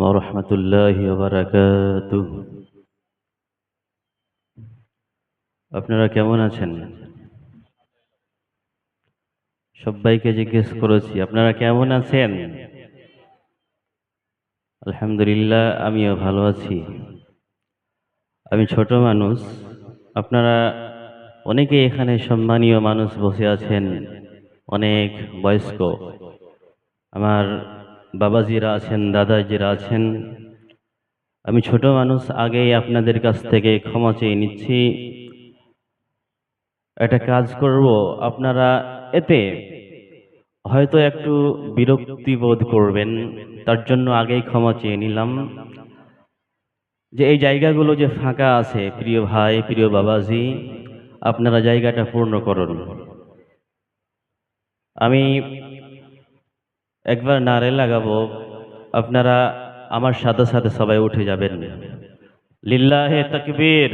ورحمة الله وبركاته। আপনারা কেমন আছেন? সবাইকে জিজ্ঞেস করেছি আপনারা কেমন আছেন? আলহামদুলিল্লাহ আমিও ভালো আছি। আমি ছোট মানুষ, আপনারা অনেকেই এখানে সম্মানীয় মানুষ বসে আছেন, অনেক বয়স্ক। আমার বাবাজিরা আছেন, দাদাজিরা আছেন। আমি ছোট মানুষ, আগেই আপনাদের কাছ থেকে ক্ষমা চেয়ে নিচ্ছি। একটা কাজ করব, আপনারা এতে হয়তো একটু বিরক্তি বোধ করবেন, তার জন্য আগেই ক্ষমা চেয়ে নিলাম। যে এই জায়গাগুলো যে ফাঁকা আছে, প্রিয় ভাই, প্রিয় বাবাজি, আপনারা জায়গাটা পূর্ণ করুন। আমি একবার নারে লাগাবো, আপনারা আমার সাথে সাথে সবাই উঠে যাবেন। লিল্লাহে তাকবীর।